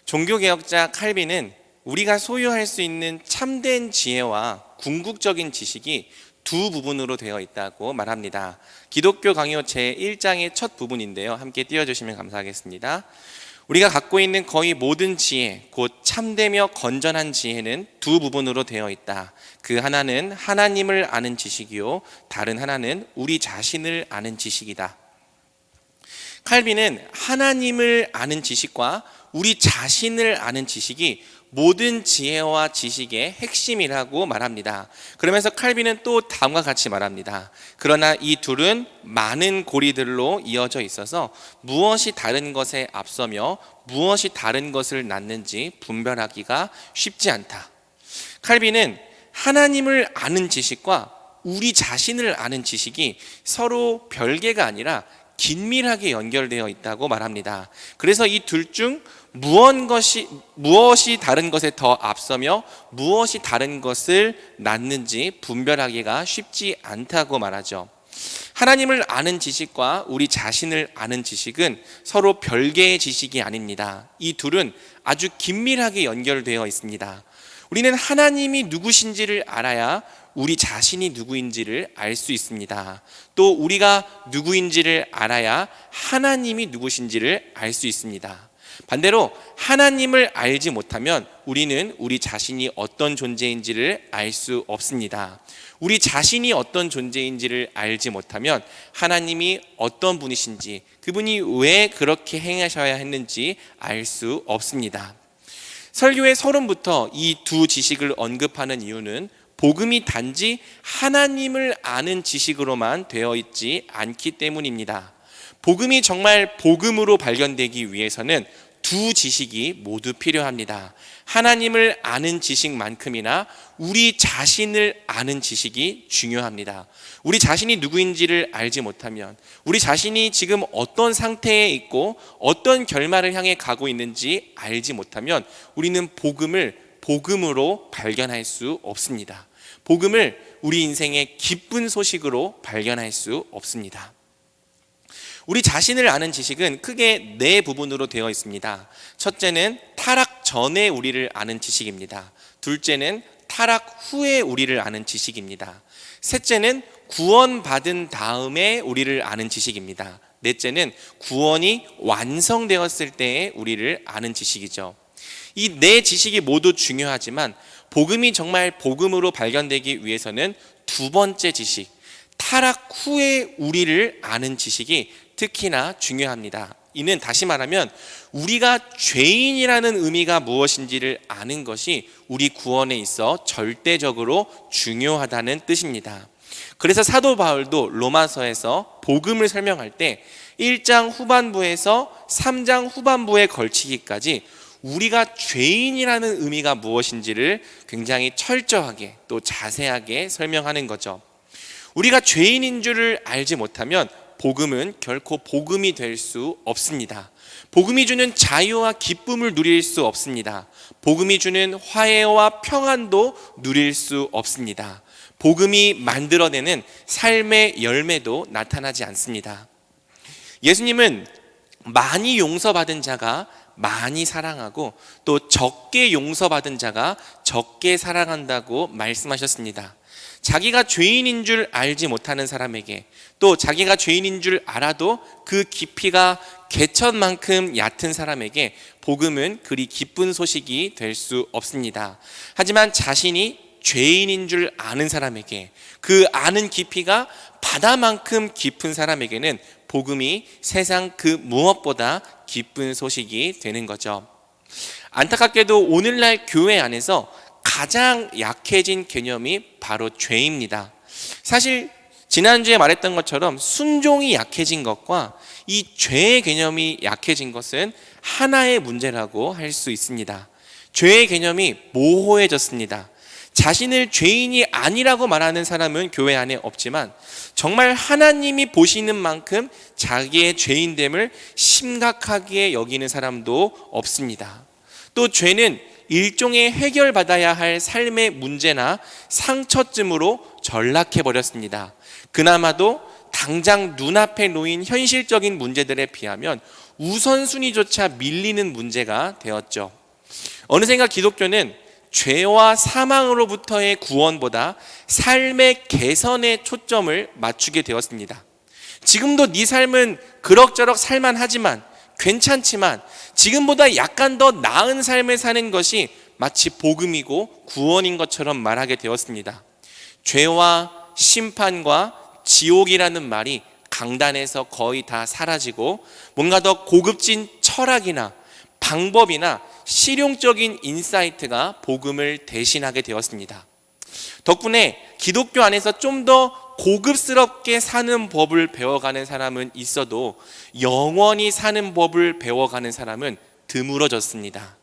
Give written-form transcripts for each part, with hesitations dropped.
종교개혁자 칼빈은 우리가 소유할 수 있는 참된 지혜와 궁극적인 지식이 두 부분으로 되어 있다고 말합니다. 기독교 강요 제1장의 첫 부분인데요. 함께 띄워주시면 감사하겠습니다. 우리가 갖고 있는 거의 모든 지혜, 곧 참되며 건전한 지혜는 두 부분으로 되어 있다. 그 하나는 하나님을 아는 지식이요, 다른 하나는 우리 자신을 아는 지식이다. 칼빈은 하나님을 아는 지식과 우리 자신을 아는 지식이 모든 지혜와 지식의 핵심이라고 말합니다. 그러면서 칼빈은 또 다음과 같이 말합니다. 그러나 이 둘은 많은 고리들로 이어져 있어서 무엇이 다른 것에 앞서며 무엇이 다른 것을 낳는지 분별하기가 쉽지 않다. 칼빈은 하나님을 아는 지식과 우리 자신을 아는 지식이 서로 별개가 아니라 긴밀하게 연결되어 있다고 말합니다. 그래서 이 둘 중 무엇이 다른 것에 더 앞서며 무엇이 다른 것을 낳는지 분별하기가 쉽지 않다고 말하죠. 하나님을 아는 지식과 우리 자신을 아는 지식은 서로 별개의 지식이 아닙니다. 이 둘은 아주 긴밀하게 연결되어 있습니다. 우리는 하나님이 누구신지를 알아야 우리 자신이 누구인지를 알 수 있습니다. 또 우리가 누구인지를 알아야 하나님이 누구신지를 알 수 있습니다. 반대로 하나님을 알지 못하면 우리는 우리 자신이 어떤 존재인지를 알 수 없습니다. 우리 자신이 어떤 존재인지를 알지 못하면 하나님이 어떤 분이신지, 그분이 왜 그렇게 행하셔야 했는지 알 수 없습니다. 설교의 서론부터 이 두 지식을 언급하는 이유는 복음이 단지 하나님을 아는 지식으로만 되어 있지 않기 때문입니다. 복음이 정말 복음으로 발견되기 위해서는 두 지식이 모두 필요합니다. 하나님을 아는 지식만큼이나 우리 자신을 아는 지식이 중요합니다. 우리 자신이 누구인지를 알지 못하면, 우리 자신이 지금 어떤 상태에 있고 어떤 결말을 향해 가고 있는지 알지 못하면 우리는 복음을 복음으로 발견할 수 없습니다. 복음을 우리 인생의 기쁜 소식으로 발견할 수 없습니다. 우리 자신을 아는 지식은 크게 네 부분으로 되어 있습니다. 첫째는 타락 전에 우리를 아는 지식입니다. 둘째는 타락 후에 우리를 아는 지식입니다. 셋째는 구원받은 다음에 우리를 아는 지식입니다. 넷째는 구원이 완성되었을 때에 우리를 아는 지식이죠. 이 네 지식이 모두 중요하지만 복음이 정말 복음으로 발견되기 위해서는 두 번째 지식, 타락 후에 우리를 아는 지식이 특히나 중요합니다. 이는 다시 말하면 우리가 죄인이라는 의미가 무엇인지를 아는 것이 우리 구원에 있어 절대적으로 중요하다는 뜻입니다. 그래서 사도 바울도 로마서에서 복음을 설명할 때 1장 후반부에서 3장 후반부에 걸치기까지 우리가 죄인이라는 의미가 무엇인지를 굉장히 철저하게 또 자세하게 설명하는 거죠. 우리가 죄인인 줄을 알지 못하면 복음은 결코 복음이 될 수 없습니다. 복음이 주는 자유와 기쁨을 누릴 수 없습니다. 복음이 주는 화해와 평안도 누릴 수 없습니다. 복음이 만들어내는 삶의 열매도 나타나지 않습니다. 예수님은 많이 용서받은 자가 많이 사랑하고 또 적게 용서받은 자가 적게 사랑한다고 말씀하셨습니다. 자기가 죄인인 줄 알지 못하는 사람에게, 또 자기가 죄인인 줄 알아도 그 깊이가 개천만큼 얕은 사람에게 복음은 그리 기쁜 소식이 될 수 없습니다. 하지만 자신이 죄인인 줄 아는 사람에게, 그 아는 깊이가 바다만큼 깊은 사람에게는 복음이 세상 그 무엇보다 기쁜 소식이 되는 거죠. 안타깝게도 오늘날 교회 안에서 가장 약해진 개념이 바로 죄입니다. 사실 지난주에 말했던 것처럼 순종이 약해진 것과 이 죄의 개념이 약해진 것은 하나의 문제라고 할 수 있습니다. 죄의 개념이 모호해졌습니다. 자신을 죄인이 아니라고 말하는 사람은 교회 안에 없지만 정말 하나님이 보시는 만큼 자기의 죄인됨을 심각하게 여기는 사람도 없습니다. 또 죄는 일종의 해결받아야 할 삶의 문제나 상처쯤으로 전락해 버렸습니다. 그나마도 당장 눈앞에 놓인 현실적인 문제들에 비하면 우선순위조차 밀리는 문제가 되었죠. 어느샌가 기독교는 죄와 사망으로부터의 구원보다 삶의 개선에 초점을 맞추게 되었습니다. 지금도 네 삶은 그럭저럭 살만하지만, 괜찮지만 지금보다 약간 더 나은 삶을 사는 것이 마치 복음이고 구원인 것처럼 말하게 되었습니다. 죄와 심판과 지옥이라는 말이 강단에서 거의 다 사라지고 뭔가 더 고급진 철학이나 방법이나 실용적인 인사이트가 복음을 대신하게 되었습니다. 덕분에 기독교 안에서 좀 더 고급스럽게 사는 법을 배워가는 사람은 있어도 영원히 사는 법을 배워가는 사람은 드물어졌습니다.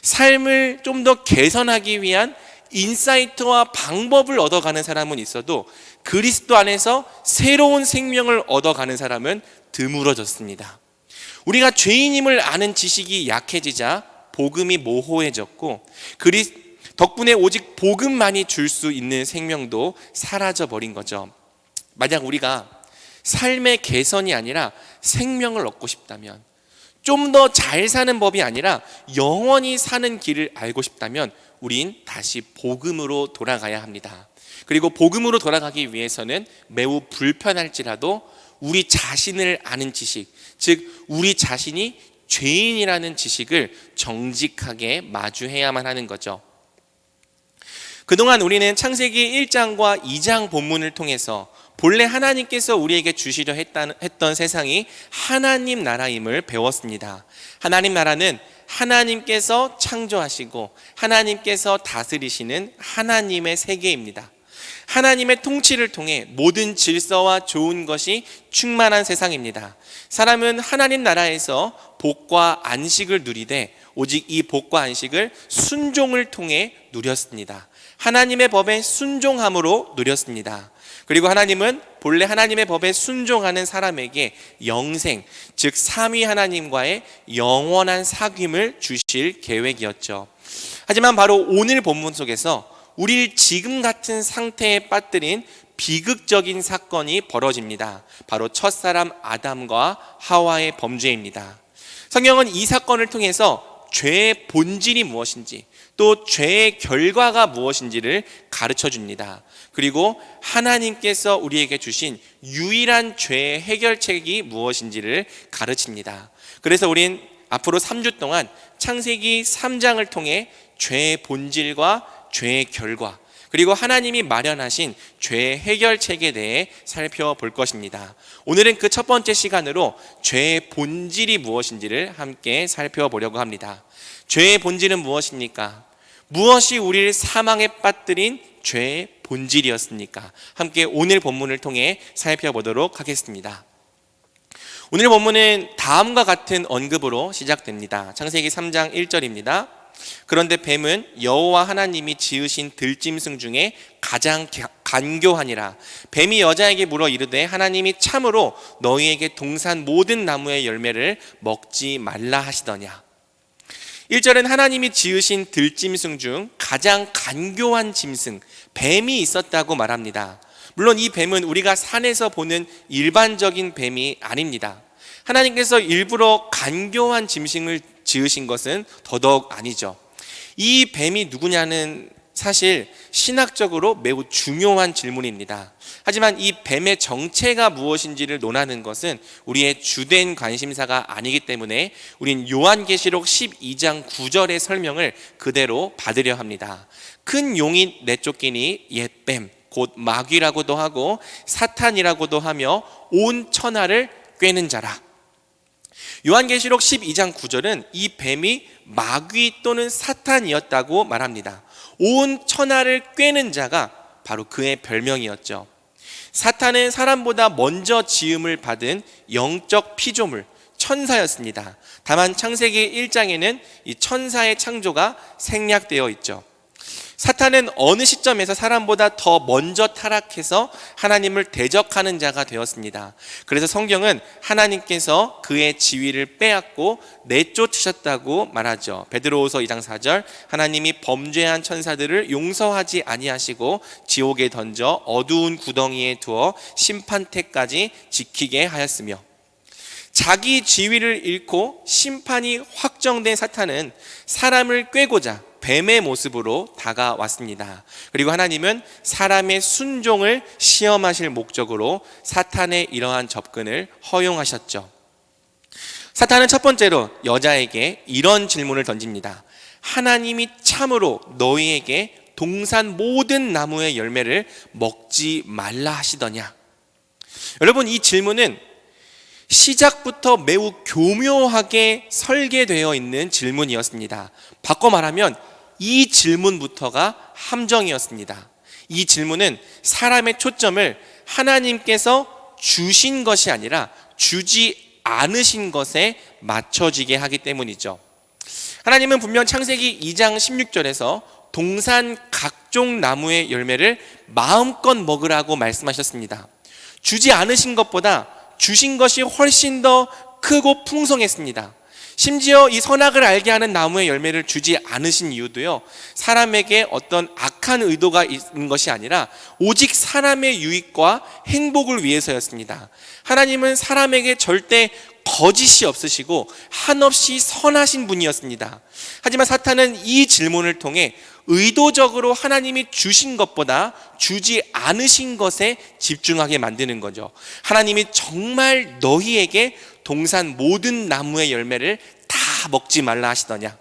삶을 좀 더 개선하기 위한 인사이트와 방법을 얻어가는 사람은 있어도 그리스도 안에서 새로운 생명을 얻어가는 사람은 드물어졌습니다. 우리가 죄인임을 아는 지식이 약해지자 복음이 모호해졌고 덕분에 오직 복음만이 줄 수 있는 생명도 사라져버린 거죠. 만약 우리가 삶의 개선이 아니라 생명을 얻고 싶다면, 좀 더 잘 사는 법이 아니라 영원히 사는 길을 알고 싶다면 우린 다시 복음으로 돌아가야 합니다. 그리고 복음으로 돌아가기 위해서는 매우 불편할지라도 우리 자신을 아는 지식, 즉 우리 자신이 죄인이라는 지식을 정직하게 마주해야만 하는 거죠. 그동안 우리는 창세기 1장과 2장 본문을 통해서 본래 하나님께서 우리에게 주시려 했던 세상이 하나님 나라임을 배웠습니다. 하나님 나라는 하나님께서 창조하시고 하나님께서 다스리시는 하나님의 세계입니다. 하나님의 통치를 통해 모든 질서와 좋은 것이 충만한 세상입니다. 사람은 하나님 나라에서 복과 안식을 누리되 오직 이 복과 안식을 순종을 통해 누렸습니다. 하나님의 법에 순종함으로 누렸습니다. 그리고 하나님은 본래 하나님의 법에 순종하는 사람에게 영생, 즉 삼위 하나님과의 영원한 사귐을 주실 계획이었죠. 하지만 바로 오늘 본문 속에서 우리를 지금 같은 상태에 빠뜨린 비극적인 사건이 벌어집니다. 바로 첫사람 아담과 하와의 범죄입니다. 성경은 이 사건을 통해서 죄의 본질이 무엇인지, 또 죄의 결과가 무엇인지를 가르쳐 줍니다. 그리고 하나님께서 우리에게 주신 유일한 죄의 해결책이 무엇인지를 가르칩니다. 그래서 우린 앞으로 3주 동안 창세기 3장을 통해 죄의 본질과 죄의 결과, 그리고 하나님이 마련하신 죄의 해결책에 대해 살펴볼 것입니다. 오늘은 그 첫 번째 시간으로 죄의 본질이 무엇인지를 함께 살펴보려고 합니다. 죄의 본질은 무엇입니까? 무엇이 우리를 사망에 빠뜨린 죄의 본질이었습니까? 함께 오늘 본문을 통해 살펴보도록 하겠습니다. 오늘 본문은 다음과 같은 언급으로 시작됩니다. 창세기 3장 1절입니다. 그런데 뱀은 여호와 하나님이 지으신 들짐승 중에 가장 간교하니라. 뱀이 여자에게 물어 이르되 하나님이 참으로 너희에게 동산 모든 나무의 열매를 먹지 말라 하시더냐. 1절은 하나님이 지으신 들짐승 중 가장 간교한 짐승, 뱀이 있었다고 말합니다. 물론 이 뱀은 우리가 산에서 보는 일반적인 뱀이 아닙니다. 하나님께서 일부러 간교한 짐승을 지으신 것은 더더욱 아니죠. 이 뱀이 누구냐는 사실 신학적으로 매우 중요한 질문입니다. 하지만 이 뱀의 정체가 무엇인지를 논하는 것은 우리의 주된 관심사가 아니기 때문에 우린 요한계시록 12장 9절의 설명을 그대로 받으려 합니다. 큰 용이 내쫓기니 옛뱀, 곧 마귀라고도 하고 사탄이라고도 하며 온 천하를 꿰는 자라. 요한계시록 12장 9절은 이 뱀이 마귀 또는 사탄이었다고 말합니다. 온 천하를 꿰는 자가 바로 그의 별명이었죠. 사탄은 사람보다 먼저 지음을 받은 영적 피조물, 천사였습니다. 다만 창세기 1장에는 이 천사의 창조가 생략되어 있죠. 사탄은 어느 시점에서 사람보다 더 먼저 타락해서 하나님을 대적하는 자가 되었습니다. 그래서 성경은 하나님께서 그의 지위를 빼앗고 내쫓으셨다고 말하죠. 베드로후서 2장 4절, 하나님이 범죄한 천사들을 용서하지 아니하시고 지옥에 던져 어두운 구덩이에 두어 심판때까지 지키게 하였으며, 자기 지위를 잃고 심판이 확정된 사탄은 사람을 꾀고자 뱀의 모습으로 다가왔습니다. 그리고 하나님은 사람의 순종을 시험하실 목적으로 사탄의 이러한 접근을 허용하셨죠. 사탄은 첫 번째로 여자에게 이런 질문을 던집니다. 하나님이 참으로 너희에게 동산 모든 나무의 열매를 먹지 말라 하시더냐? 여러분, 이 질문은 시작부터 매우 교묘하게 설계되어 있는 질문이었습니다. 바꿔 말하면 이 질문부터가 함정이었습니다. 이 질문은 사람의 초점을 하나님께서 주신 것이 아니라 주지 않으신 것에 맞춰지게 하기 때문이죠. 하나님은 분명 창세기 2장 16절에서 동산 각종 나무의 열매를 마음껏 먹으라고 말씀하셨습니다. 주지 않으신 것보다 주신 것이 훨씬 더 크고 풍성했습니다. 심지어 이 선악을 알게 하는 나무의 열매를 주지 않으신 이유도요, 사람에게 어떤 악한 의도가 있는 것이 아니라 오직 사람의 유익과 행복을 위해서였습니다. 하나님은 사람에게 절대 거짓이 없으시고 한없이 선하신 분이었습니다. 하지만 사탄은 이 질문을 통해 의도적으로 하나님이 주신 것보다 주지 않으신 것에 집중하게 만드는 거죠. 하나님이 정말 너희에게 동산 모든 나무의 열매를 다 먹지 말라 하시더냐?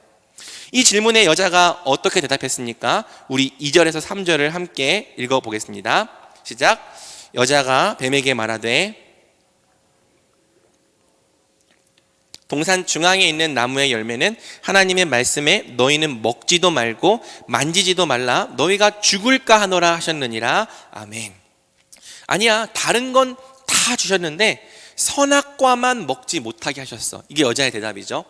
이 질문에 여자가 어떻게 대답했습니까? 우리 2절에서 3절을 함께 읽어보겠습니다. 시작. 여자가 뱀에게 말하되 동산 중앙에 있는 나무의 열매는 하나님의 말씀에 너희는 먹지도 말고 만지지도 말라 너희가 죽을까 하노라 하셨느니라. 아멘. 아니야, 다른 건 다 주셨는데 선악과만 먹지 못하게 하셨어. 이게 여자의 대답이죠.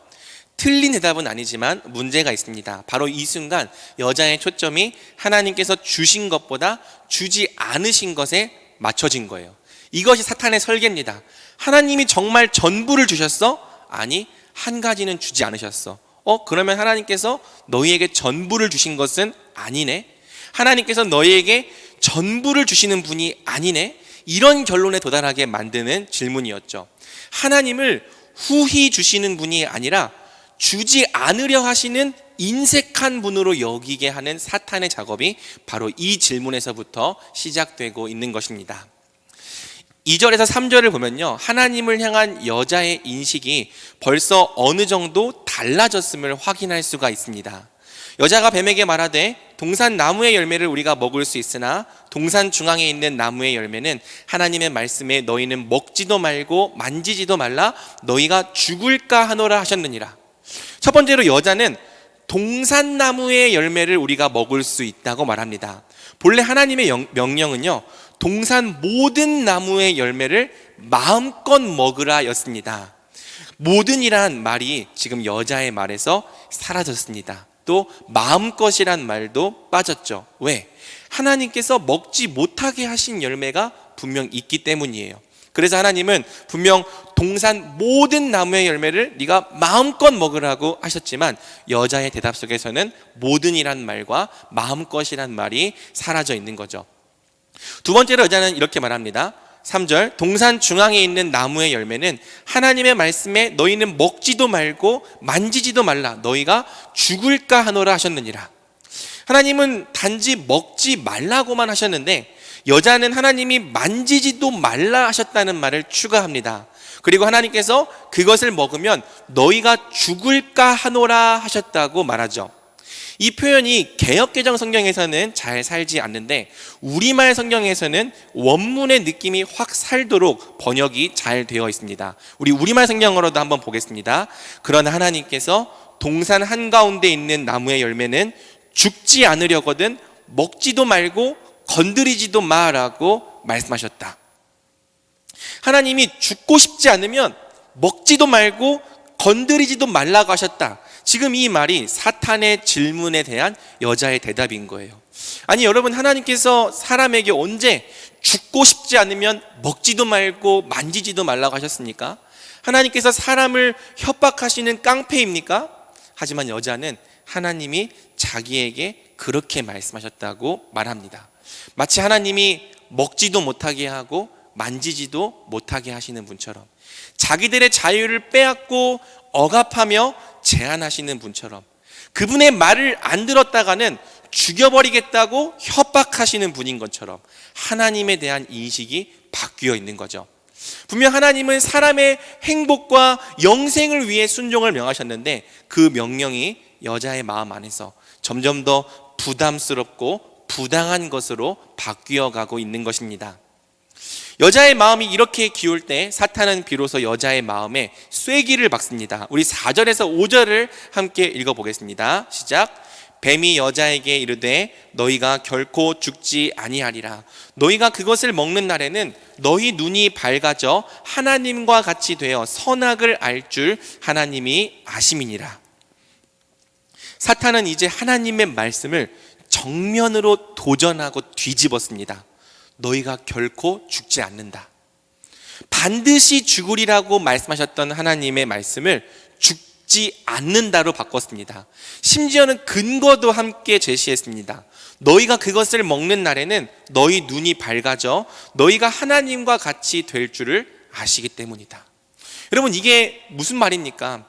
틀린 대답은 아니지만 문제가 있습니다. 바로 이 순간 여자의 초점이 하나님께서 주신 것보다 주지 않으신 것에 맞춰진 거예요. 이것이 사탄의 설계입니다. 하나님이 정말 전부를 주셨어? 아니, 한 가지는 주지 않으셨어. 그러면 하나님께서 너희에게 전부를 주신 것은 아니네? 하나님께서 너희에게 전부를 주시는 분이 아니네? 이런 결론에 도달하게 만드는 질문이었죠. 하나님을 후히 주시는 분이 아니라 주지 않으려 하시는 인색한 분으로 여기게 하는 사탄의 작업이 바로 이 질문에서부터 시작되고 있는 것입니다. 2절에서 3절을 보면요, 하나님을 향한 여자의 인식이 벌써 어느 정도 달라졌음을 확인할 수가 있습니다. 여자가 뱀에게 말하되 동산 나무의 열매를 우리가 먹을 수 있으나 동산 중앙에 있는 나무의 열매는 하나님의 말씀에 너희는 먹지도 말고 만지지도 말라 너희가 죽을까 하노라 하셨느니라. 첫 번째로 여자는 동산 나무의 열매를 우리가 먹을 수 있다고 말합니다. 본래 하나님의 명령은요, 동산 모든 나무의 열매를 마음껏 먹으라 였습니다. 모든이란 말이 지금 여자의 말에서 사라졌습니다. 또 마음껏이란 말도 빠졌죠. 왜? 하나님께서 먹지 못하게 하신 열매가 분명 있기 때문이에요. 그래서 하나님은 분명 동산 모든 나무의 열매를 네가 마음껏 먹으라고 하셨지만 여자의 대답 속에서는 모든이란 말과 마음껏이란 말이 사라져 있는 거죠. 두 번째로 여자는 이렇게 말합니다. 3절, 동산 중앙에 있는 나무의 열매는 하나님의 말씀에 너희는 먹지도 말고 만지지도 말라 너희가 죽을까 하노라 하셨느니라. 하나님은 단지 먹지 말라고만 하셨는데 여자는 하나님이 만지지도 말라 하셨다는 말을 추가합니다. 그리고 하나님께서 그것을 먹으면 너희가 죽을까 하노라 하셨다고 말하죠. 이 표현이 개역개정 성경에서는 잘 살지 않는데 우리말 성경에서는 원문의 느낌이 확 살도록 번역이 잘 되어 있습니다. 우리 우리말 성경으로도 한번 보겠습니다. 그러나 하나님께서 동산 한가운데 있는 나무의 열매는 죽지 않으려거든 먹지도 말고 건드리지도 마라고 말씀하셨다. 하나님이 죽고 싶지 않으면 먹지도 말고 건드리지도 말라고 하셨다. 지금 이 말이 사탄의 질문에 대한 여자의 대답인 거예요. 아니 여러분, 하나님께서 사람에게 언제 죽고 싶지 않으면 먹지도 말고 만지지도 말라고 하셨습니까? 하나님께서 사람을 협박하시는 깡패입니까? 하지만 여자는 하나님이 자기에게 그렇게 말씀하셨다고 말합니다. 마치 하나님이 먹지도 못하게 하고 만지지도 못하게 하시는 분처럼, 자기들의 자유를 빼앗고 억압하며 제한하시는 분처럼, 그분의 말을 안 들었다가는 죽여버리겠다고 협박하시는 분인 것처럼 하나님에 대한 인식이 바뀌어 있는 거죠. 분명 하나님은 사람의 행복과 영생을 위해 순종을 명하셨는데 그 명령이 여자의 마음 안에서 점점 더 부담스럽고 부당한 것으로 바뀌어 가고 있는 것입니다. 여자의 마음이 이렇게 기울 때 사탄은 비로소 여자의 마음에 쐐기를 박습니다. 우리 4절에서 5절을 함께 읽어보겠습니다. 시작. 뱀이 여자에게 이르되 너희가 결코 죽지 아니하리라. 너희가 그것을 먹는 날에는 너희 눈이 밝아져 하나님과 같이 되어 선악을 알 줄 하나님이 아심이니라. 사탄은 이제 하나님의 말씀을 정면으로 도전하고 뒤집었습니다. 너희가 결코 죽지 않는다. 반드시 죽으리라고 말씀하셨던 하나님의 말씀을 죽지 않는다로 바꿨습니다. 심지어는 근거도 함께 제시했습니다. 너희가 그것을 먹는 날에는 너희 눈이 밝아져 너희가 하나님과 같이 될 줄을 아시기 때문이다. 여러분, 이게 무슨 말입니까?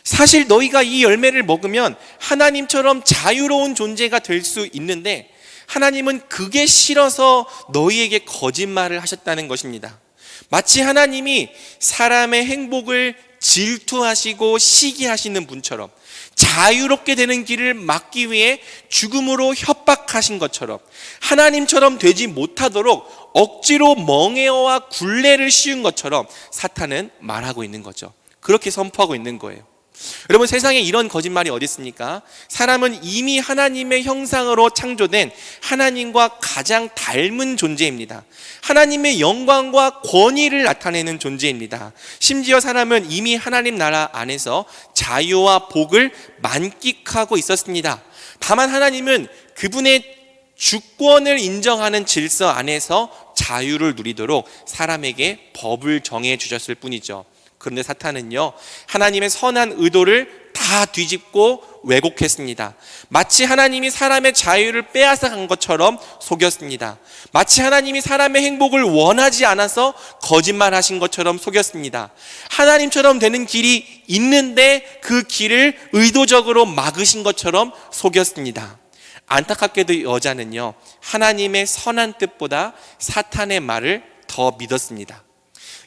사실 너희가 이 열매를 먹으면 하나님처럼 자유로운 존재가 될 수 있는데 하나님은 그게 싫어서 너희에게 거짓말을 하셨다는 것입니다. 마치 하나님이 사람의 행복을 질투하시고 시기하시는 분처럼, 자유롭게 되는 길을 막기 위해 죽음으로 협박하신 것처럼, 하나님처럼 되지 못하도록 억지로 멍에어와 굴레를 씌운 것처럼 사탄은 말하고 있는 거죠. 그렇게 선포하고 있는 거예요. 여러분, 세상에 이런 거짓말이 어디 있습니까? 사람은 이미 하나님의 형상으로 창조된 하나님과 가장 닮은 존재입니다. 하나님의 영광과 권위를 나타내는 존재입니다. 심지어 사람은 이미 하나님 나라 안에서 자유와 복을 만끽하고 있었습니다. 다만 하나님은 그분의 주권을 인정하는 질서 안에서 자유를 누리도록 사람에게 법을 정해 주셨을 뿐이죠. 그런데 사탄은요, 하나님의 선한 의도를 다 뒤집고 왜곡했습니다. 마치 하나님이 사람의 자유를 빼앗아 간 것처럼 속였습니다. 마치 하나님이 사람의 행복을 원하지 않아서 거짓말하신 것처럼 속였습니다. 하나님처럼 되는 길이 있는데 그 길을 의도적으로 막으신 것처럼 속였습니다. 안타깝게도 여자는요, 하나님의 선한 뜻보다 사탄의 말을 더 믿었습니다.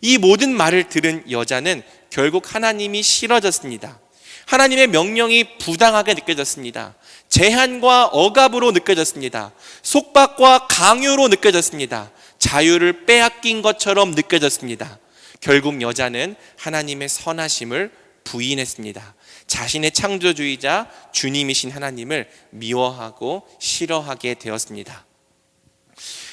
이 모든 말을 들은 여자는 결국 하나님이 싫어졌습니다. 하나님의 명령이 부당하게 느껴졌습니다. 제한과 억압으로 느껴졌습니다. 속박과 강요로 느껴졌습니다. 자유를 빼앗긴 것처럼 느껴졌습니다. 결국 여자는 하나님의 선하심을 부인했습니다. 자신의 창조주이자 주님이신 하나님을 미워하고 싫어하게 되었습니다.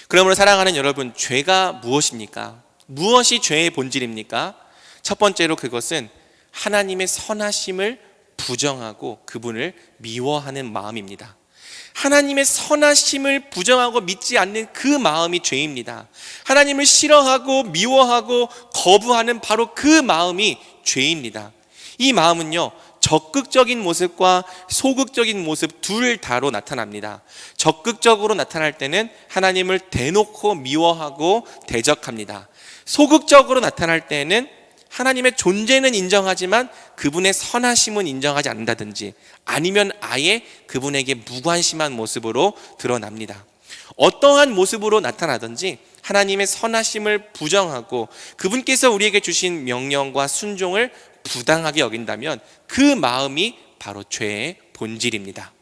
그러므로 사랑하는 여러분, 죄가 무엇입니까? 무엇이 죄의 본질입니까? 첫 번째로 그것은 하나님의 선하심을 부정하고 그분을 미워하는 마음입니다. 하나님의 선하심을 부정하고 믿지 않는 그 마음이 죄입니다. 하나님을 싫어하고 미워하고 거부하는 바로 그 마음이 죄입니다. 이 마음은요, 적극적인 모습과 소극적인 모습 둘 다로 나타납니다. 적극적으로 나타날 때는 하나님을 대놓고 미워하고 대적합니다. 소극적으로 나타날 때는 하나님의 존재는 인정하지만 그분의 선하심은 인정하지 않는다든지, 아니면 아예 그분에게 무관심한 모습으로 드러납니다. 어떠한 모습으로 나타나든지 하나님의 선하심을 부정하고 그분께서 우리에게 주신 명령과 순종을 부당하게 여긴다면 그 마음이 바로 죄의 본질입니다.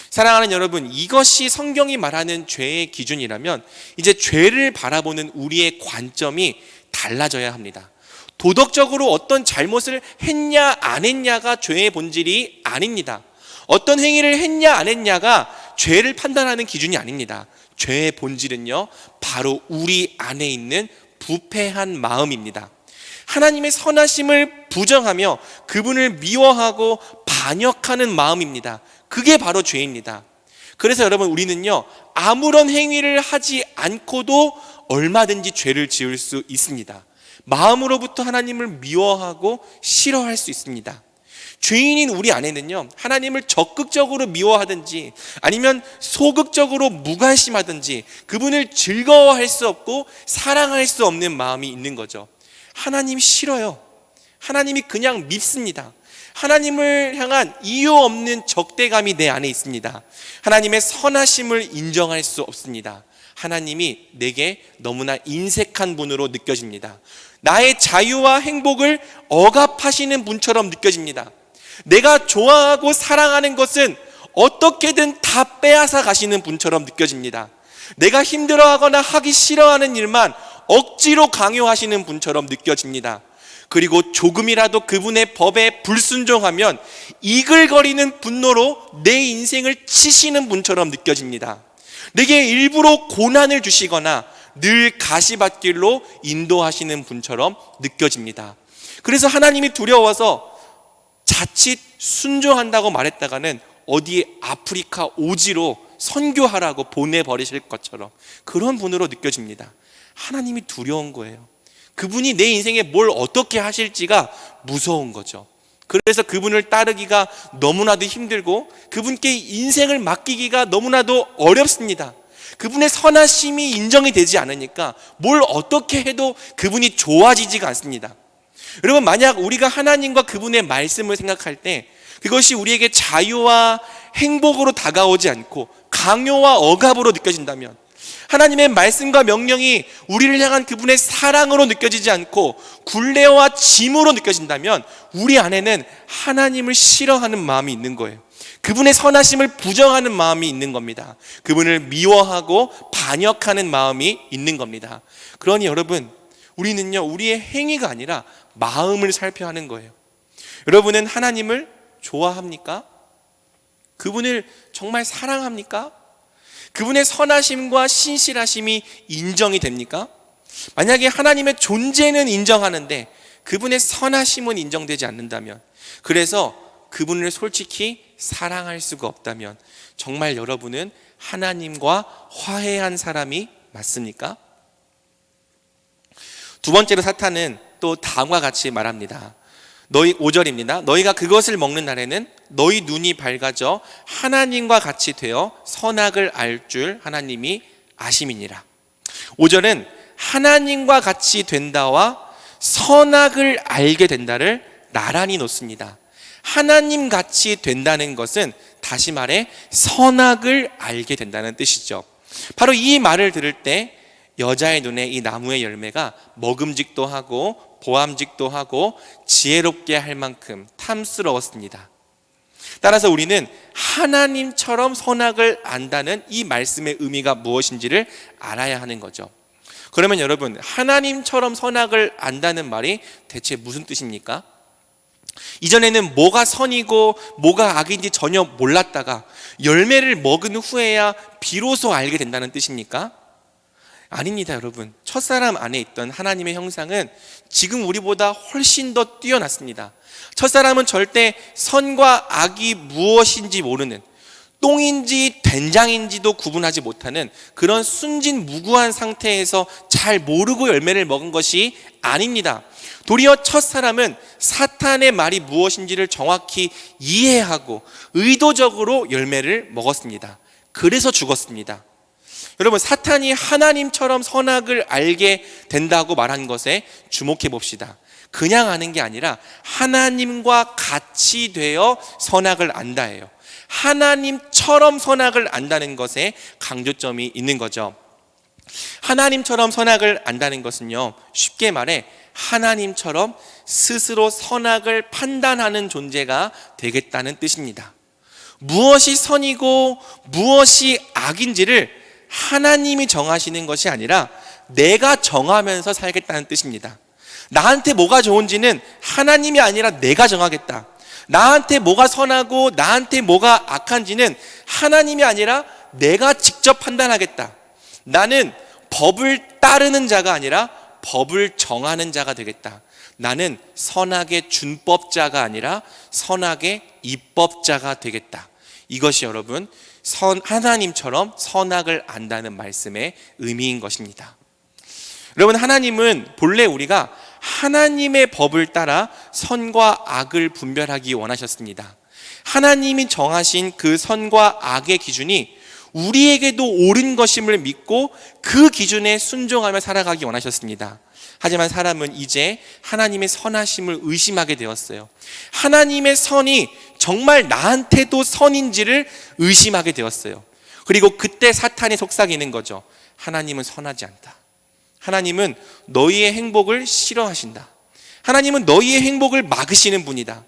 사랑하는 여러분, 이것이 성경이 말하는 죄의 기준이라면 이제 죄를 바라보는 우리의 관점이 달라져야 합니다. 도덕적으로 어떤 잘못을 했냐 안 했냐가 죄의 본질이 아닙니다. 어떤 행위를 했냐 안 했냐가 죄를 판단하는 기준이 아닙니다. 죄의 본질은요, 바로 우리 안에 있는 부패한 마음입니다. 하나님의 선하심을 부정하며 그분을 미워하고 반역하는 마음입니다. 그게 바로 죄입니다. 그래서 여러분, 우리는요, 아무런 행위를 하지 않고도 얼마든지 죄를 지을 수 있습니다. 마음으로부터 하나님을 미워하고 싫어할 수 있습니다. 죄인인 우리 안에는요, 하나님을 적극적으로 미워하든지 아니면 소극적으로 무관심하든지 그분을 즐거워할 수 없고 사랑할 수 없는 마음이 있는 거죠. 하나님이 싫어요. 하나님이 그냥 밉습니다. 하나님을 향한 이유 없는 적대감이 내 안에 있습니다. 하나님의 선하심을 인정할 수 없습니다. 하나님이 내게 너무나 인색한 분으로 느껴집니다. 나의 자유와 행복을 억압하시는 분처럼 느껴집니다. 내가 좋아하고 사랑하는 것은 어떻게든 다 빼앗아 가시는 분처럼 느껴집니다. 내가 힘들어하거나 하기 싫어하는 일만 억지로 강요하시는 분처럼 느껴집니다. 그리고 조금이라도 그분의 법에 불순종하면 이글거리는 분노로 내 인생을 치시는 분처럼 느껴집니다. 내게 일부러 고난을 주시거나 늘 가시밭길로 인도하시는 분처럼 느껴집니다. 그래서 하나님이 두려워서 자칫 순종한다고 말했다가는 어디 아프리카 오지로 선교하라고 보내버리실 것처럼 그런 분으로 느껴집니다. 하나님이 두려운 거예요. 그분이 내 인생에 뭘 어떻게 하실지가 무서운 거죠. 그래서 그분을 따르기가 너무나도 힘들고 그분께 인생을 맡기기가 너무나도 어렵습니다. 그분의 선하심이 인정이 되지 않으니까 뭘 어떻게 해도 그분이 좋아지지가 않습니다. 여러분, 만약 우리가 하나님과 그분의 말씀을 생각할 때 그것이 우리에게 자유와 행복으로 다가오지 않고 강요와 억압으로 느껴진다면, 하나님의 말씀과 명령이 우리를 향한 그분의 사랑으로 느껴지지 않고 굴레와 짐으로 느껴진다면 우리 안에는 하나님을 싫어하는 마음이 있는 거예요. 그분의 선하심을 부정하는 마음이 있는 겁니다. 그분을 미워하고 반역하는 마음이 있는 겁니다. 그러니 여러분, 우리는요, 우리의 행위가 아니라 마음을 살펴야 하는 거예요. 여러분은 하나님을 좋아합니까? 그분을 정말 사랑합니까? 그분의 선하심과 신실하심이 인정이 됩니까? 만약에 하나님의 존재는 인정하는데 그분의 선하심은 인정되지 않는다면, 그래서 그분을 솔직히 사랑할 수가 없다면 정말 여러분은 하나님과 화해한 사람이 맞습니까? 두 번째로 사탄은 또 다음과 같이 말합니다. 5절입니다. 너희가 그것을 먹는 날에는 너희 눈이 밝아져 하나님과 같이 되어 선악을 알 줄 하나님이 아심이니라. 5절은 하나님과 같이 된다와 선악을 알게 된다를 나란히 놓습니다. 하나님 같이 된다는 것은 다시 말해 선악을 알게 된다는 뜻이죠. 바로 이 말을 들을 때 여자의 눈에 이 나무의 열매가 먹음직도 하고 보암직도 하고 지혜롭게 할 만큼 탐스러웠습니다. 따라서 우리는 하나님처럼 선악을 안다는 이 말씀의 의미가 무엇인지를 알아야 하는 거죠. 그러면 여러분, 하나님처럼 선악을 안다는 말이 대체 무슨 뜻입니까? 이전에는 뭐가 선이고 뭐가 악인지 전혀 몰랐다가 열매를 먹은 후에야 비로소 알게 된다는 뜻입니까? 아닙니다, 여러분. 첫사람 안에 있던 하나님의 형상은 지금 우리보다 훨씬 더 뛰어났습니다. 첫사람은 절대 선과 악이 무엇인지 모르는, 똥인지 된장인지도 구분하지 못하는 그런 순진무구한 상태에서 잘 모르고 열매를 먹은 것이 아닙니다. 도리어 첫사람은 사탄의 말이 무엇인지를 정확히 이해하고 의도적으로 열매를 먹었습니다. 그래서 죽었습니다. 여러분, 사탄이 하나님처럼 선악을 알게 된다고 말한 것에 주목해 봅시다. 그냥 아는 게 아니라 하나님과 같이 되어 선악을 안다예요. 하나님처럼 선악을 안다는 것에 강조점이 있는 거죠. 하나님처럼 선악을 안다는 것은요, 쉽게 말해 하나님처럼 스스로 선악을 판단하는 존재가 되겠다는 뜻입니다. 무엇이 선이고 무엇이 악인지를 하나님이 정하시는 것이 아니라 내가 정하면서 살겠다는 뜻입니다. 나한테 뭐가 좋은지는 하나님이 아니라 내가 정하겠다. 나한테 뭐가 선하고 나한테 뭐가 악한지는 하나님이 아니라 내가 직접 판단하겠다. 나는 법을 따르는 자가 아니라 법을 정하는 자가 되겠다. 나는 선악의 준법자가 아니라 선악의 입법자가 되겠다. 이것이 여러분 하나님처럼 선악을 안다는 말씀의 의미인 것입니다. 여러분, 하나님은 본래 우리가 하나님의 법을 따라 선과 악을 분별하기 원하셨습니다. 하나님이 정하신 그 선과 악의 기준이 우리에게도 옳은 것임을 믿고 그 기준에 순종하며 살아가기 원하셨습니다. 하지만 사람은 이제 하나님의 선하심을 의심하게 되었어요. 하나님의 선이 정말 나한테도 선인지를 의심하게 되었어요. 그리고 그때 사탄이 속삭이는 거죠. 하나님은 선하지 않다. 하나님은 너희의 행복을 싫어하신다. 하나님은 너희의 행복을 막으시는 분이다.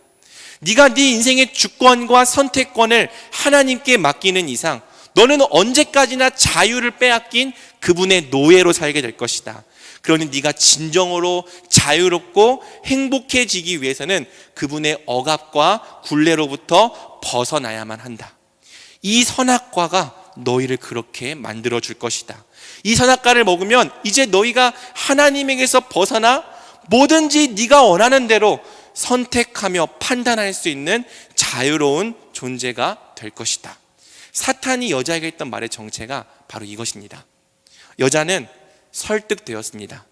네가 네 인생의 주권과 선택권을 하나님께 맡기는 이상 너는 언제까지나 자유를 빼앗긴 그분의 노예로 살게 될 것이다. 그러니 네가 진정으로 자유롭고 행복해지기 위해서는 그분의 억압과 굴레로부터 벗어나야만 한다. 이 선악과가 너희를 그렇게 만들어 줄 것이다. 이 선악과를 먹으면 이제 너희가 하나님에게서 벗어나 뭐든지 네가 원하는 대로 선택하며 판단할 수 있는 자유로운 존재가 될 것이다. 사탄이 여자에게 했던 말의 정체가 바로 이것입니다. 여자는 설득되었습니다.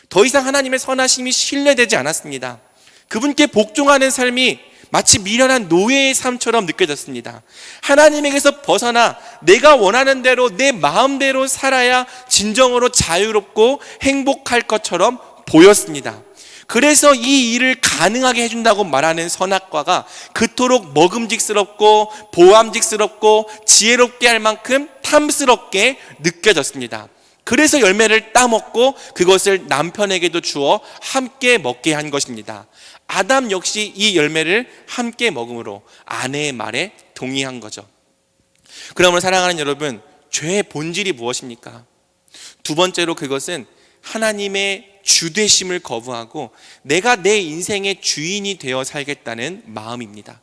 더 이상 하나님의 선하심이 신뢰되지 않았습니다. 그분께 복종하는 삶이 마치 미련한 노예의 삶처럼 느껴졌습니다. 하나님에게서 벗어나 내가 원하는 대로 내 마음대로 살아야 진정으로 자유롭고 행복할 것처럼 보였습니다. 그래서 이 일을 가능하게 해준다고 말하는 선악과가 그토록 먹음직스럽고 보암직스럽고 지혜롭게 할 만큼 탐스럽게 느껴졌습니다. 그래서 열매를 따먹고 그것을 남편에게도 주어 함께 먹게 한 것입니다. 아담 역시 이 열매를 함께 먹음으로 아내의 말에 동의한 거죠. 그러므로 사랑하는 여러분, 죄의 본질이 무엇입니까? 두 번째로 그것은 하나님의 주되심을 거부하고 내가 내 인생의 주인이 되어 살겠다는 마음입니다.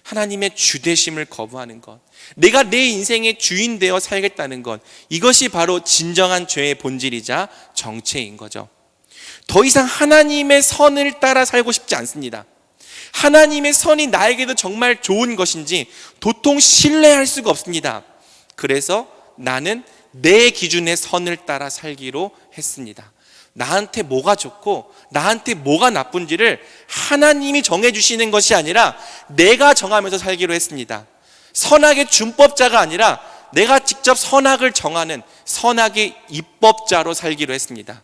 하나님의 주되심을 거부하는 것, 내가 내 인생의 주인 되어 살겠다는 것, 이것이 바로 진정한 죄의 본질이자 정체인 거죠. 더 이상 하나님의 선을 따라 살고 싶지 않습니다. 하나님의 선이 나에게도 정말 좋은 것인지 도통 신뢰할 수가 없습니다. 그래서 나는 내 기준의 선을 따라 살기로 했습니다. 나한테 뭐가 좋고 나한테 뭐가 나쁜지를 하나님이 정해주시는 것이 아니라 내가 정하면서 살기로 했습니다. 선악의 준법자가 아니라 내가 직접 선악을 정하는 선악의 입법자로 살기로 했습니다.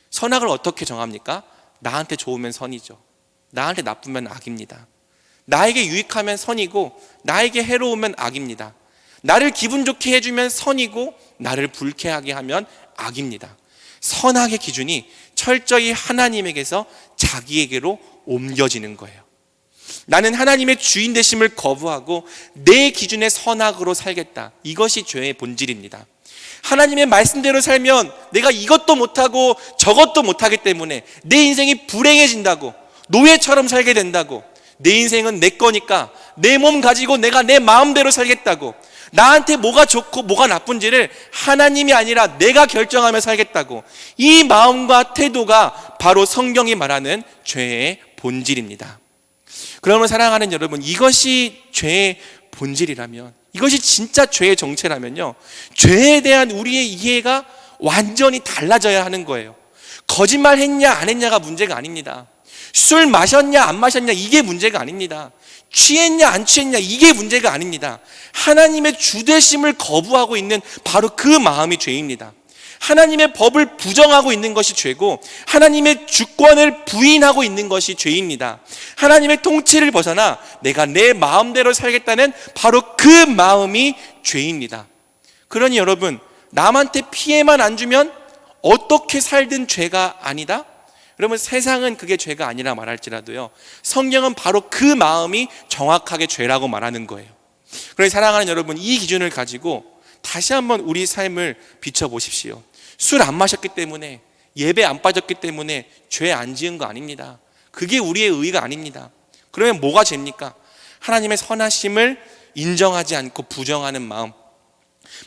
선악을 어떻게 정합니까? 나한테 좋으면 선이죠. 나한테 나쁘면 악입니다. 나에게 유익하면 선이고 나에게 해로우면 악입니다. 나를 기분 좋게 해주면 선이고 나를 불쾌하게 하면 악입니다. 선악의 기준이 철저히 하나님에게서 자기에게로 옮겨지는 거예요. 나는 하나님의 주인 되심을 거부하고 내 기준의 선악으로 살겠다. 이것이 죄의 본질입니다. 하나님의 말씀대로 살면 내가 이것도 못하고 저것도 못하기 때문에 내 인생이 불행해진다고, 노예처럼 살게 된다고, 내 인생은 내 거니까 내 몸 가지고 내가 내 마음대로 살겠다고, 나한테 뭐가 좋고 뭐가 나쁜지를 하나님이 아니라 내가 결정하며 살겠다고, 이 마음과 태도가 바로 성경이 말하는 죄의 본질입니다. 그러면 사랑하는 여러분, 이것이 죄의 본질이라면, 이것이 진짜 죄의 정체라면요, 죄에 대한 우리의 이해가 완전히 달라져야 하는 거예요. 거짓말 했냐 안 했냐가 문제가 아닙니다. 술 마셨냐 안 마셨냐 이게 문제가 아닙니다. 취했냐 안 취했냐 이게 문제가 아닙니다. 하나님의 주되심을 거부하고 있는 바로 그 마음이 죄입니다. 하나님의 법을 부정하고 있는 것이 죄고 하나님의 주권을 부인하고 있는 것이 죄입니다. 하나님의 통치를 벗어나 내가 내 마음대로 살겠다는 바로 그 마음이 죄입니다. 그러니 여러분, 남한테 피해만 안 주면 어떻게 살든 죄가 아니다? 여러분, 세상은 그게 죄가 아니라 말할지라도요, 성경은 바로 그 마음이 정확하게 죄라고 말하는 거예요. 그러니 사랑하는 여러분, 이 기준을 가지고 다시 한번 우리 삶을 비춰보십시오. 술 안 마셨기 때문에, 예배 안 빠졌기 때문에 죄 안 지은 거 아닙니다. 그게 우리의 의의가 아닙니다. 그러면 뭐가 죄입니까? 하나님의 선하심을 인정하지 않고 부정하는 마음,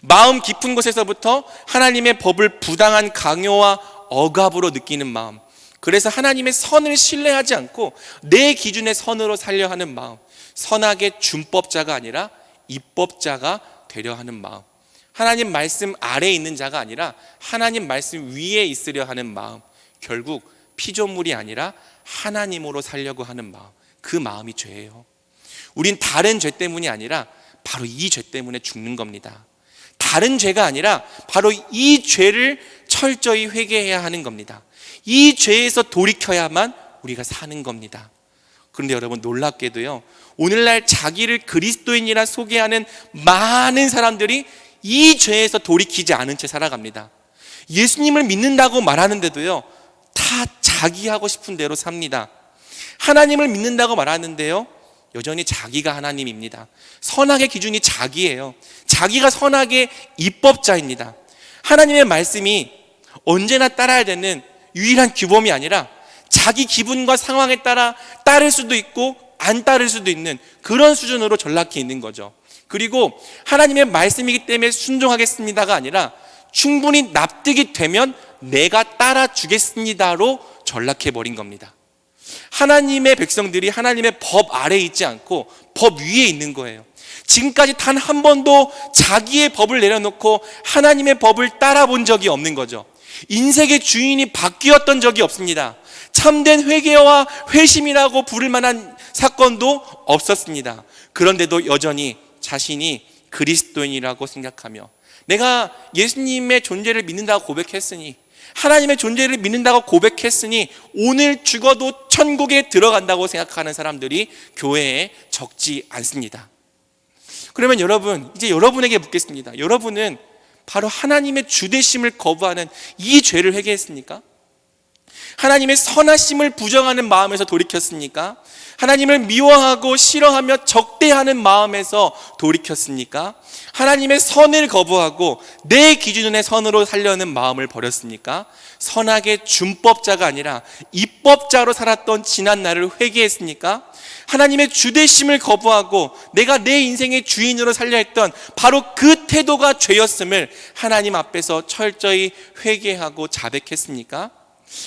마음 깊은 곳에서부터 하나님의 법을 부당한 강요와 억압으로 느끼는 마음, 그래서 하나님의 선을 신뢰하지 않고 내 기준의 선으로 살려 하는 마음, 선악의 준법자가 아니라 입법자가 되려 하는 마음, 하나님 말씀 아래에 있는 자가 아니라 하나님 말씀 위에 있으려 하는 마음, 결국 피조물이 아니라 하나님으로 살려고 하는 마음, 그 마음이 죄예요. 우린 다른 죄 때문이 아니라 바로 이 죄 때문에 죽는 겁니다. 다른 죄가 아니라 바로 이 죄를 철저히 회개해야 하는 겁니다. 이 죄에서 돌이켜야만 우리가 사는 겁니다. 그런데 여러분, 놀랍게도요, 오늘날 자기를 그리스도인이라 소개하는 많은 사람들이 이 죄에서 돌이키지 않은 채 살아갑니다. 예수님을 믿는다고 말하는데도요, 다 자기 하고 싶은 대로 삽니다. 하나님을 믿는다고 말하는데요, 여전히 자기가 하나님입니다. 선악의 기준이 자기예요. 자기가 선악의 입법자입니다. 하나님의 말씀이 언제나 따라야 되는 유일한 규범이 아니라 자기 기분과 상황에 따라 따를 수도 있고 안 따를 수도 있는 그런 수준으로 전락해 있는 거죠. 그리고 하나님의 말씀이기 때문에 순종하겠습니다가 아니라 충분히 납득이 되면 내가 따라주겠습니다로 전락해 버린 겁니다. 하나님의 백성들이 하나님의 법 아래에 있지 않고 법 위에 있는 거예요. 지금까지 단 한 번도 자기의 법을 내려놓고 하나님의 법을 따라 본 적이 없는 거죠. 인생의 주인이 바뀌었던 적이 없습니다. 참된 회개와 회심이라고 부를 만한 사건도 없었습니다. 그런데도 여전히 자신이 그리스도인이라고 생각하며 내가 예수님의 존재를 믿는다고 고백했으니, 하나님의 존재를 믿는다고 고백했으니 오늘 죽어도 천국에 들어간다고 생각하는 사람들이 교회에 적지 않습니다. 그러면 여러분, 이제 여러분에게 묻겠습니다. 여러분은 바로 하나님의 주되심을 거부하는 이 죄를 회개했습니까? 하나님의 선하심을 부정하는 마음에서 돌이켰습니까? 하나님을 미워하고 싫어하며 적대하는 마음에서 돌이켰습니까? 하나님의 선을 거부하고 내 기준의 선으로 살려는 마음을 버렸습니까? 선악의 준법자가 아니라 입법자로 살았던 지난 날을 회개했습니까? 하나님의 주되심을 거부하고 내가 내 인생의 주인으로 살려 했던 바로 그 태도가 죄였음을 하나님 앞에서 철저히 회개하고 자백했습니까?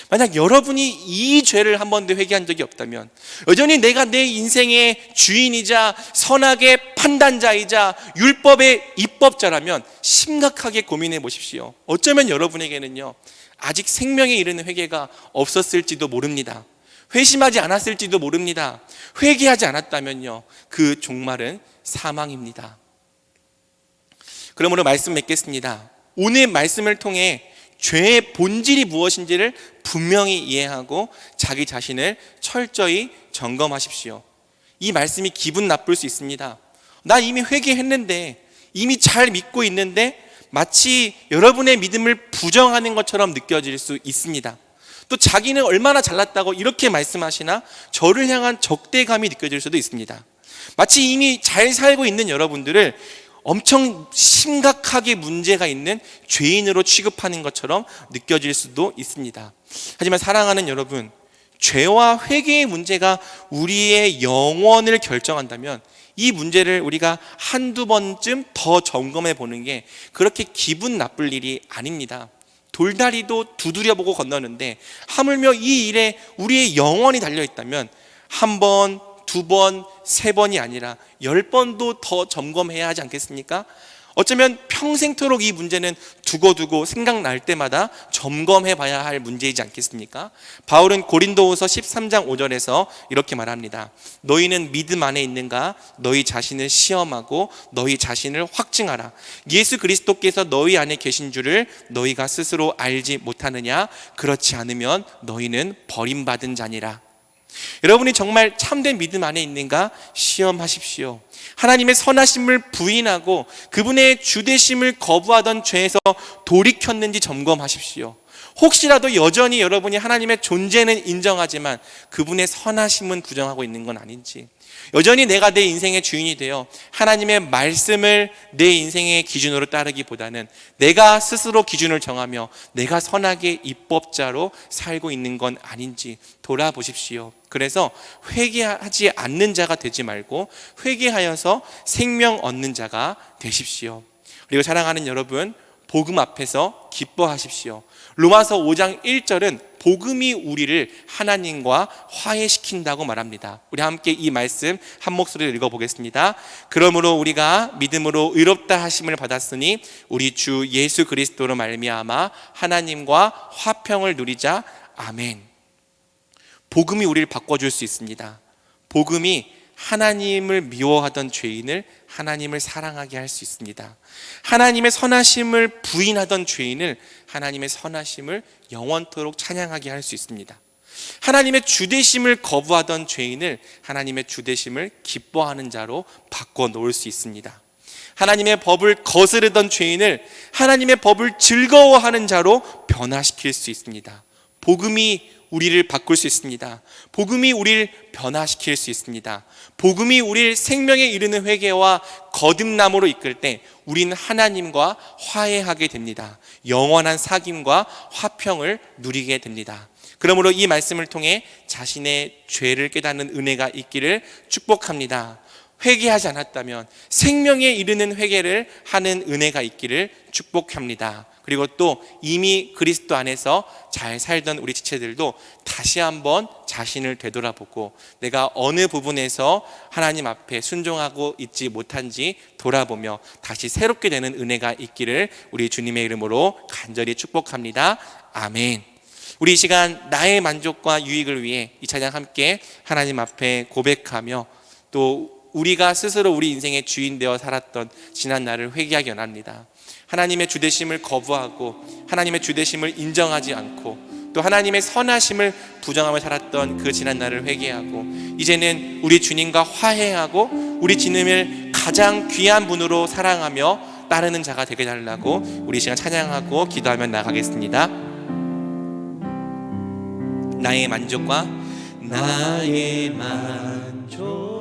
만약 여러분이 이 죄를 한 번도 회개한 적이 없다면, 여전히 내가 내 인생의 주인이자 선악의 판단자이자 율법의 입법자라면 심각하게 고민해 보십시오. 어쩌면 여러분에게는요, 아직 생명에 이르는 회개가 없었을지도 모릅니다. 회심하지 않았을지도 모릅니다. 회개하지 않았다면요, 그 종말은 사망입니다. 그러므로 말씀 맺겠습니다. 오늘 말씀을 통해 죄의 본질이 무엇인지를 분명히 이해하고 자기 자신을 철저히 점검하십시오. 이 말씀이 기분 나쁠 수 있습니다. 나 이미 회개했는데, 이미 잘 믿고 있는데 마치 여러분의 믿음을 부정하는 것처럼 느껴질 수 있습니다. 또 자기는 얼마나 잘났다고 이렇게 말씀하시나 저를 향한 적대감이 느껴질 수도 있습니다. 마치 이미 잘 살고 있는 여러분들을 엄청 심각하게 문제가 있는 죄인으로 취급하는 것처럼 느껴질 수도 있습니다. 하지만 사랑하는 여러분, 죄와 회개의 문제가 우리의 영혼을 결정한다면 이 문제를 우리가 한두 번쯤 더 점검해 보는 게 그렇게 기분 나쁠 일이 아닙니다. 돌다리도 두드려보고 건너는데 하물며 이 일에 우리의 영혼이 달려있다면 한 번, 두 번, 세 번이 아니라 10번도 더 점검해야 하지 않겠습니까? 어쩌면 평생토록 이 문제는 두고두고 생각날 때마다 점검해 봐야 할 문제이지 않겠습니까? 바울은 고린도후서 13장 5절에서 이렇게 말합니다. 너희는 믿음 안에 있는가? 너희 자신을 시험하고 너희 자신을 확증하라. 예수 그리스도께서 너희 안에 계신 줄을 너희가 스스로 알지 못하느냐? 그렇지 않으면 너희는 버림받은 자니라. 여러분이 정말 참된 믿음 안에 있는가 시험하십시오. 하나님의 선하심을 부인하고 그분의 주되심을 거부하던 죄에서 돌이켰는지 점검하십시오. 혹시라도 여전히 여러분이 하나님의 존재는 인정하지만 그분의 선하심은 부정하고 있는 건 아닌지, 여전히 내가 내 인생의 주인이 되어 하나님의 말씀을 내 인생의 기준으로 따르기보다는 내가 스스로 기준을 정하며 내가 선하게 입법자로 살고 있는 건 아닌지 돌아보십시오. 그래서 회개하지 않는 자가 되지 말고 회개하여서 생명 얻는 자가 되십시오. 그리고 사랑하는 여러분, 복음 앞에서 기뻐하십시오. 로마서 5장 1절은 복음이 우리를 하나님과 화해시킨다고 말합니다. 우리 함께 이 말씀 한 목소리로 읽어보겠습니다. 그러므로 우리가 믿음으로 의롭다 하심을 받았으니 우리 주 예수 그리스도로 말미암아 하나님과 화평을 누리자. 아멘. 복음이 우리를 바꿔줄 수 있습니다. 복음이 하나님을 미워하던 죄인을 하나님을 사랑하게 할 수 있습니다. 하나님의 선하심을 부인하던 죄인을 하나님의 선하심을 영원토록 찬양하게 할 수 있습니다. 하나님의 주되심을 거부하던 죄인을 하나님의 주되심을 기뻐하는 자로 바꿔 놓을 수 있습니다. 하나님의 법을 거스르던 죄인을 하나님의 법을 즐거워하는 자로 변화시킬 수 있습니다. 복음이 우리를 바꿀 수 있습니다. 복음이 우리를 변화시킬 수 있습니다. 복음이 우리를 생명에 이르는 회개와 거듭남으로 이끌 때 우리는 하나님과 화해하게 됩니다. 영원한 사귐과 화평을 누리게 됩니다. 그러므로 이 말씀을 통해 자신의 죄를 깨닫는 은혜가 있기를 축복합니다. 회개하지 않았다면 생명에 이르는 회개를 하는 은혜가 있기를 축복합니다. 그리고 또 이미 그리스도 안에서 잘 살던 우리 지체들도 다시 한번 자신을 되돌아보고 내가 어느 부분에서 하나님 앞에 순종하고 있지 못한지 돌아보며 다시 새롭게 되는 은혜가 있기를 우리 주님의 이름으로 간절히 축복합니다. 아멘. 우리 이 시간 나의 만족과 유익을 위해 이 찬양 함께 하나님 앞에 고백하며 또 우리가 스스로 우리 인생의 주인 되어 살았던 지난 날을 회개하기 원합니다. 하나님의 주되심을 거부하고 하나님의 주되심을 인정하지 않고 또 하나님의 선하심을 부정하며 살았던 그 지난 날을 회개하고 이제는 우리 주님과 화해하고 우리 주님을 가장 귀한 분으로 사랑하며 따르는 자가 되게 달라고 우리 시간 찬양하고 기도하며 나가겠습니다. 나의 만족과 나의 만족